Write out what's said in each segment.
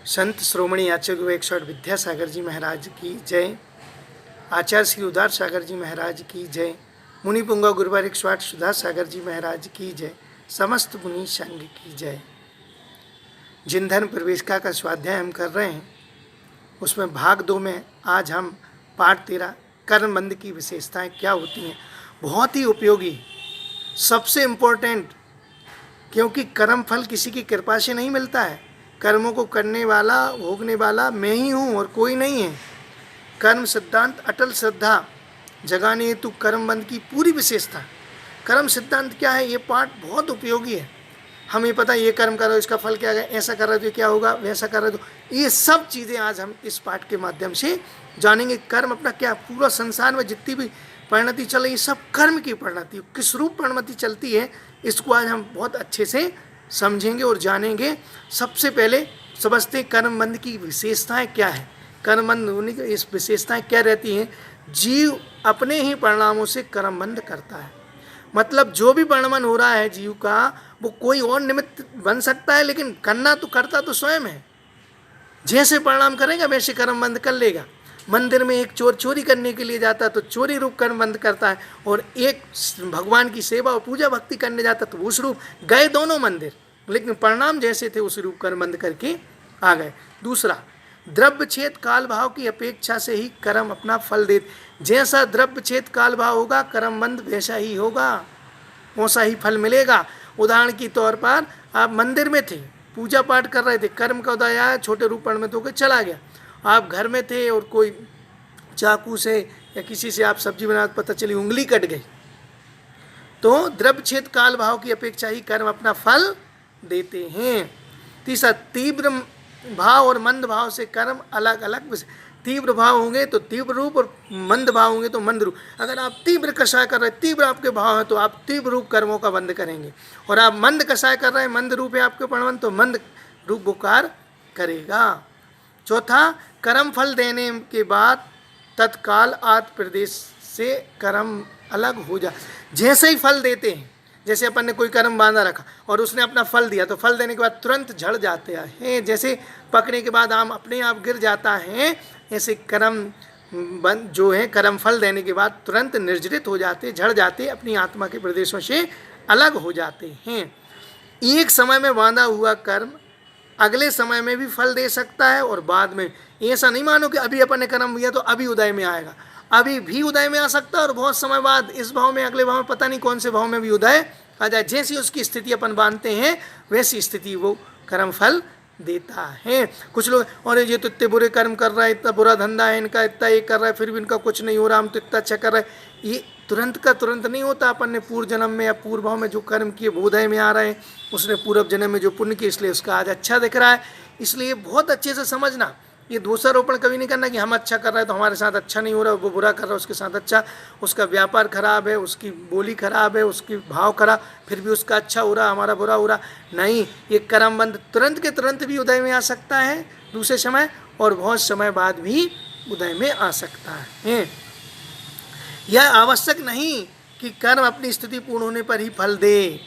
संत श्रोमणी आचार्य गुरु 108 विद्यासागर जी महाराज की जय। आचार्य श्री उदार सागर जी महाराज की जय। मुनि पुंगा गुरुवार 108 सुधा सागर जी महाराज की जय। समस्त मुनि संघ की जय। जिनधन प्रवेशिका का स्वाध्याय हम कर रहे हैं, उसमें भाग 2 में आज हम पाठ 13 कर्मबंध की विशेषताएं क्या होती हैं, बहुत ही उपयोगी, सबसे इम्पोर्टेंट, क्योंकि कर्म फल किसी की कृपा से नहीं मिलता है। कर्मों को करने वाला, भोगने वाला मैं ही हूँ और कोई नहीं है। कर्म सिद्धांत अटल श्रद्धा जगाने हेतु कर्मबंध की पूरी विशेषता। कर्म सिद्धांत क्या है, ये पाठ बहुत उपयोगी है। हमें पता है ये कर्म करो इसका फल क्या है, ऐसा कर रहे तो क्या होगा, वैसा कर रहे तो ये सब चीज़ें आज हम इस पाठ के माध्यम से जानेंगे। कर्म अपना क्या, पूरा संसार में जितनी भी परिणति चल रही है सब कर्म की परिणति, किस रूप परिणति चलती है, इसको आज हम बहुत अच्छे से समझेंगे और जानेंगे। सबसे पहले समझते हैं कर्मबंध की विशेषताएं क्या है। कर्मबंध होने की इस विशेषताएं क्या रहती हैं। जीव अपने ही परिणामों से कर्मबंध करता है। मतलब जो भी वर्णन हो रहा है जीव का, वो कोई और निमित्त बन सकता है, लेकिन करना तो करता तो स्वयं है। जैसे परिणाम करेगा वैसे कर्मबंध कर लेगा। मंदिर में एक चोर चोरी करने के लिए जाता है तो चोरी रूप कर्मबंध करता है, और एक भगवान की सेवा और पूजा भक्ति करने जाता तो उस रूप गए दोनों मंदिर, लेकिन परिणाम जैसे थे उस रूप कर्मबंध करके आ गए। दूसरा, द्रव्य छेद काल भाव की अपेक्षा से ही कर्म अपना फल दे। जैसा द्रव्य छेद काल भाव होगा कर्मबंध वैसा ही होगा, वैसा ही फल मिलेगा। उदाहरण के तौर पर आप मंदिर में थे, पूजा पाठ कर रहे थे, कर्म का उदय आया, छोटे रूप में तो चला गया। आप घर में थे और कोई चाकू से या किसी से आप सब्जी बना, पता चली उंगली कट गई, तो द्रव्य छेद काल भाव की अपेक्षा ही कर्म अपना फल देते हैं। तीसरा, तीव्र भाव और मंद भाव से कर्म अलग अलग। तीव्र भाव होंगे तो तीव्र रूप, और मंद भाव होंगे तो मंद रूप। अगर आप तीव्र कषाय कर रहे हैं, तीव्र आपके भाव है, तो आप तीव्र रूप कर्मों का बंध करेंगे, और आप मंद कषाय कर रहे हैं, मंद रूप है आपके परिणाम, तो मंद रूप बुकार करेगा। चौथा, कर्म फल देने के बाद तत्काल आत्म प्रदेश से कर्म अलग हो जा। जैसे ही फल देते हैं, जैसे अपन ने कोई कर्म बांधा रखा और उसने अपना फल दिया, तो फल देने के बाद तुरंत झड़ जाते हैं। जैसे पकने के बाद आम अपने आप गिर जाता है, ऐसे कर्म बंद जो है कर्म फल देने के बाद तुरंत निर्जरित हो जाते, झड़ जाते, अपनी आत्मा के प्रदेशों से अलग हो जाते हैं। एक समय में बांधा हुआ कर्म अगले समय में भी फल दे सकता है, और बाद में। ऐसा नहीं मानो कि अभी अपन ने कर्म किया तो अभी उदय में आएगा, अभी भी उदय में आ सकता है, और बहुत समय बाद इस भाव में, अगले भाव में, पता नहीं कौन से भाव में भी उदय आ जाए। जैसी उसकी स्थिति अपन बांधते हैं वैसी स्थिति वो कर्म फल देता है। कुछ लोग, और ये तो इतने बुरे कर्म कर रहा है, इतना बुरा धंधा है इनका, इतना ये कर रहा है, फिर भी इनका कुछ नहीं हो रहा, हम तो इतना अच्छा कर रहे हैं। ये तुरंत का तुरंत नहीं होता। अपन ने पूर्व जन्म में या पूर्व भाव में जो कर्म किए वो उदय में आ रहे हैं, उसने पूर्व जन्म में जो पुण्य किए इसलिए उसका आज अच्छा दिख रहा है। इसलिए बहुत अच्छे से समझना, ये दोषारोपण कभी नहीं करना कि हम अच्छा कर रहे हैं तो हमारे साथ अच्छा नहीं हो रहा, वो बुरा कर रहा है उसके साथ अच्छा, उसका व्यापार खराब है, उसकी बोली खराब है, उसकी भाव खराब, फिर भी उसका अच्छा हो रहा, हमारा बुरा हो रहा। नहीं, ये कर्मबंध तुरंत के तुरंत भी उदय में आ सकता है दूसरे समय, और बहुत समय बाद भी उदय में आ सकता है। यह आवश्यक नहीं कि कर्म अपनी स्थिति पूर्ण होने पर ही फल दे।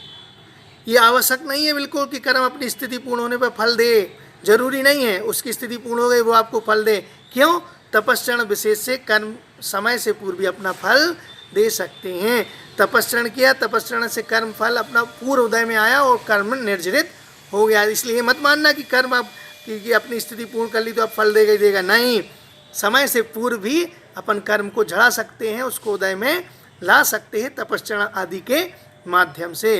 ये आवश्यक नहीं है बिल्कुल कि कर्म अपनी स्थिति पूर्ण होने पर फल दे, जरूरी नहीं है। उसकी स्थिति पूर्ण हो गई वो आपको फल दे। क्यों? तपस्चरण विशेष से कर्म समय से पूर्व भी अपना फल दे सकते हैं। तपस्चरण किया, तपस्चरण से कर्म फल अपना पूर्व उदय में आया और कर्म निर्जरित हो गया। इसलिए मत मानना कि कर्म आप कि अपनी स्थिति पूर्ण कर ली तो आप फल देगा ही देगा, नहीं। समय से पूर्व भी अपन कर्म को झड़ा सकते हैं, उसको उदय में ला सकते हैं तपस्चरण आदि के माध्यम से।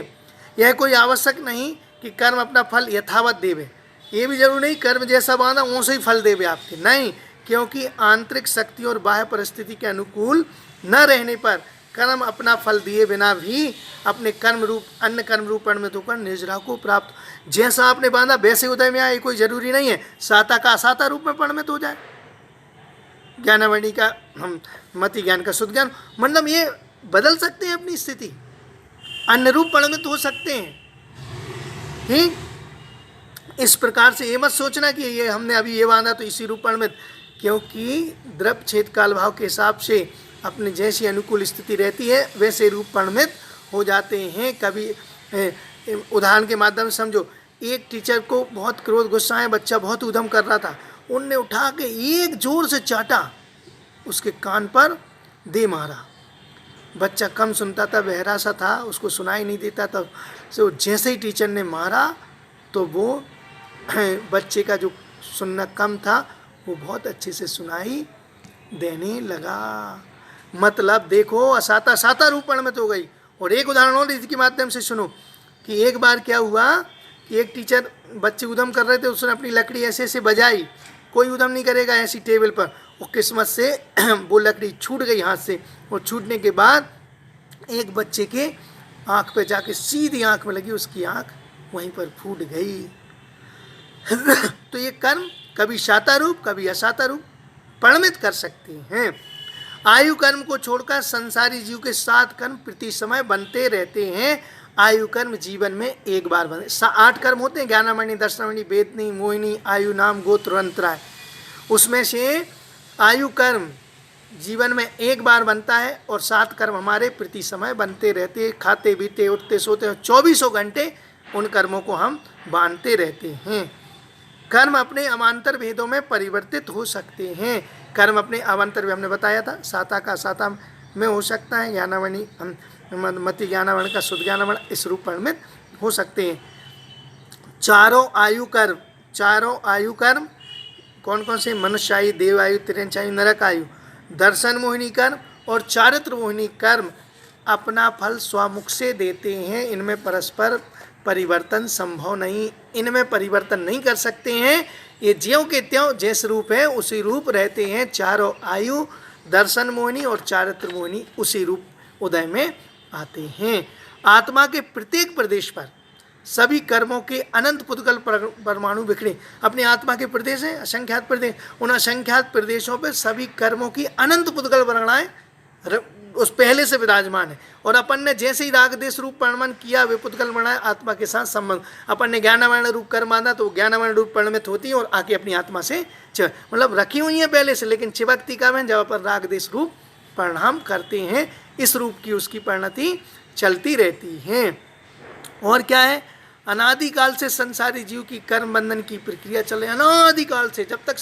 यह कोई आवश्यक नहीं कि कर्म अपना फल यथावत देवे। ये भी जरूर नहीं कर्म जैसा बांधा वैसे ही फल देवे आपके, नहीं। क्योंकि आंतरिक शक्ति और बाह्य परिस्थिति के अनुकूल न रहने पर कर्म अपना फल दिए बिना भी अपने कर्म रूप अन्य कर्म रूप परिणत होकर निर्जरा को प्राप्त। जैसा आपने बांधा वैसे उदय में आए, कोई जरूरी नहीं है साता का असाता रूप में परिणत हो जाए। ज्ञानावणी का हम मति ज्ञान का शुद्ध ज्ञान, मतलब ये बदल सकते हैं अपनी स्थिति, अन्य रूप परिणत हो सकते हैं। ठीक इस प्रकार से ये मत सोचना कि ये हमने अभी ये बांधा तो इसी रूप परिणत, क्योंकि द्रव्य छेद काल भाव के हिसाब से अपने जैसी अनुकूल स्थिति रहती है वैसे रूप परिणत हो जाते हैं। कभी उदाहरण के माध्यम से समझो, एक टीचर को बहुत क्रोध गुस्सा है, बच्चा बहुत उधम कर रहा था, उनने उठा के एक जोर से चाटा, उसके कान पर दे मारा। बच्चा कम सुनता था, बहरा सा था, उसको सुनाई नहीं देता था। तो जैसे ही टीचर ने मारा तो वो बच्चे का जो सुनना कम था वो बहुत अच्छे से सुनाई देने लगा। मतलब देखो, असाता साता रूप परिणमित हो गई। और एक उदाहरण और इसके माध्यम से सुनो कि एक बार क्या हुआ कि एक टीचर, बच्चे उधम कर रहे थे, उसने अपनी लकड़ी ऐसे ऐसे बजाई, कोई उधम नहीं करेगा ऐसी टेबल पर, और किस्मत से वो लकड़ी छूट गई हाथ से, और छूटने के बाद एक बच्चे के आँख पे जाके सीधी आँख में लगी, उसकी आँख वहीं पर फूट गई। तो ये कर्म कभी साता रूप कभी असाता रूप परिणमित कर सकते हैं। आयु कर्म को छोड़कर संसारी जीव के 7 कर्म प्रति समय बनते रहते हैं। आयु कर्म जीवन में एक बार बने। 8 कर्म होते हैं, ज्ञानामणि, दर्शनामणि, वेदनी, मोहिनी, आयु, नाम, गोत्र, अंतराय। उसमें से आयु कर्म जीवन में एक बार बनता है और 7 कर्म हमारे प्रति समय बनते रहते हैं। खाते पीते उठते सोते हैं, 24 घंटे उन कर्मों को हम बांधते रहते हैं। कर्म अपने अवान्तर भेदों में परिवर्तित हो सकते हैं। कर्म अपने अवान्तर भेद हमने बताया था, साता का साता में हो सकता है, ज्ञानावणी मति ज्ञानावर्ण का शुद्ध ज्ञानावर्ण इस रूप परिणमित हो सकते हैं। चारों आयु कर्म कौन कौन से? मनुष्य आयु, देव आयु, तिरंच आयु, नरक आयु। दर्शन मोहिनी कर्म और चारित्र मोहिनी कर्म अपना फल स्वमुख से देते हैं। इनमें परस्पर परिवर्तन संभव नहीं, इनमें परिवर्तन नहीं कर सकते हैं। ये ज्यों के त्यों जैसे रूप है उसी रूप रहते हैं। चारों आयु, दर्शन मोहिनी और चारित्र मोहिनी उसी रूप उदय में आते हैं। आत्मा के प्रत्येक प्रदेश पर सभी कर्मों के अनंत पुद्गल परमाणु बिखरे। अपनी आत्मा के प्रदेश हैं असंख्यात प्रदेश, उन असंख्यात प्रदेशों पर सभी कर्मों की अनंत पुद्गल वर्णाएं उस पहले से विराजमान है। और अपन ने जैसे ही राग देश रूप परिणमन किया, वे पुद्गल वर्णाएं आत्मा के साथ संबंध, अपन ने ज्ञानावर्ण रूप कर्म माना तो ज्ञानावर्ण रूप परिणमित होती है और आके अपनी आत्मा से मतलब रखी हुई है पहले से, लेकिन चिवक्ति का में जब अपन राग देश रूप परिणाम करते हैं, इस रूप की उसकी परिणति चलती रहती है। और क्या है? अनादिकाल से संसारी जीव की कर्म बंधन की प्रक्रिया चल रही है। अनादिकाल से जब तक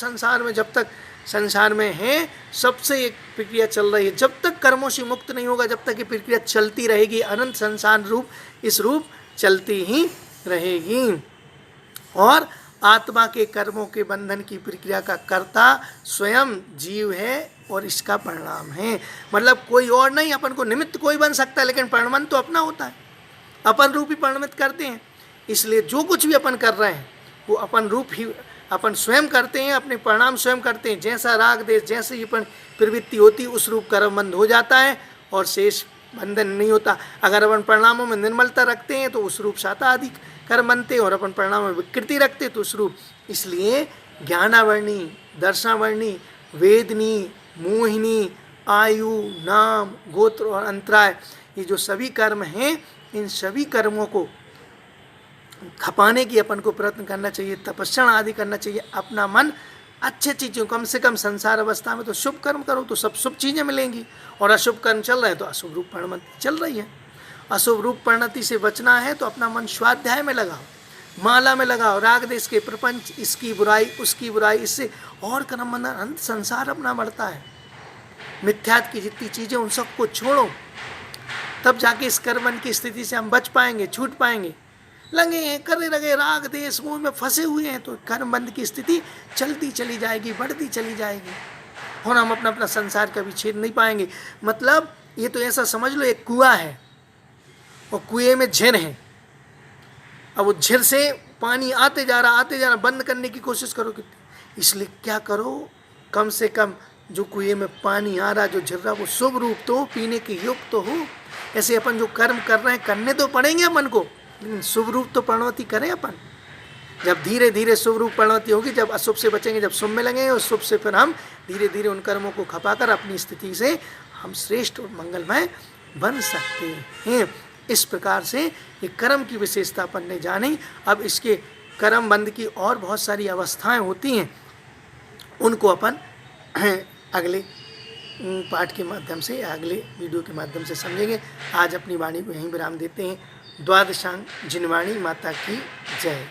संसार में है, सबसे एक प्रक्रिया चल रही है। जब तक कर्मों से मुक्त नहीं होगा, जब तक ये प्रक्रिया चलती रहेगी। अनंत संसार रूप इस रूप चलती ही रहेगी। और आत्मा के कर्मों के बंधन की प्रक्रिया का कर्ता स्वयं जीव है और इसका परिणाम है। मतलब कोई और नहीं, अपन को निमित्त कोई बन सकता है, लेकिन परिणमन तो अपना होता है, अपन रूप ही परिणमित करते हैं। इसलिए जो कुछ भी अपन कर रहे हैं वो अपन रूप ही अपन स्वयं करते हैं, अपने परिणाम स्वयं करते हैं। जैसा राग देश, जैसे ही अपन प्रवृत्ति होती, उस रूप कर्म बंध हो जाता है और शेष बंधन नहीं होता। अगर अपन परिणामों में निर्मलता रखते हैं तो उस रूप साता आदि कर्म बनते हैं, और अपन परिणामों में विकृति रखते तो उस रूप। इसलिए ज्ञानावर्णी, दर्शनावर्णी, वेदनी, मोहिनी, आयु, नाम, गोत्र और अंतराय, ये जो सभी कर्म हैं, इन सभी कर्मों को खपाने की अपन को प्रयत्न करना चाहिए, तपस्या आदि करना चाहिए। अपना मन अच्छे चीज़ों, कम से कम संसार अवस्था में तो शुभ कर्म करो तो सब शुभ चीज़ें मिलेंगी, और अशुभ कर्म चल रहे हैं तो अशुभ रूप परिणति चल रही है। अशुभ रूप परिणति से बचना है तो अपना मन स्वाध्याय में लगाओ, माला में लगाओ, राग देश के प्रपंच, इसकी बुराई उसकी बुराई, इससे और कर्म बंधन, अंत संसार अपना बढ़ता है। मिथ्यात की जितनी चीज़ें उन सबको छोड़ो, तब जाके इस कर्मन की स्थिति से हम बच पाएंगे, छूट पाएंगे। लगे हैं, करे लगे, राग देश मोह में फंसे हुए हैं, तो कर्म बंध की स्थिति चलती चली जाएगी, बढ़ती चली जाएगी, और हम अपना अपना संसार कभी छेद नहीं पाएंगे। मतलब ये तो ऐसा समझ लो, एक कुआं है और कुएं में झिर है। अब वो झिर से पानी आते जा रहा, बंद करने की कोशिश करो कितनी। इसलिए क्या करो, कम से कम जो कुएं में पानी आ रहा, जो झिर रहा, वो शुभ रूप तो पीने के योग्य तो हो। ऐसे अपन जो कर्म कर रहे हैं, करने तो पड़ेंगे अपन को, लेकिन शुभ रूप तो परिणति करें अपन। जब धीरे धीरे शुभ रूप परिणति होगी, जब अशुभ से बचेंगे, जब शुभ में लगेंगे, और शुभ से फिर हम धीरे धीरे उन कर्मों को खपाकर अपनी स्थिति से हम श्रेष्ठ और मंगलमय बन सकते हैं। इस प्रकार से ये कर्म की विशेषता अपन ने जानी। अब इसके कर्म बंध की और बहुत सारी अवस्थाएं होती हैं, उनको अपन अगले पाठ के माध्यम से या अगले वीडियो के माध्यम से समझेंगे। आज अपनी वाणी को यहीं विराम देते हैं। द्वादशांग जिनवाणी माता की जय।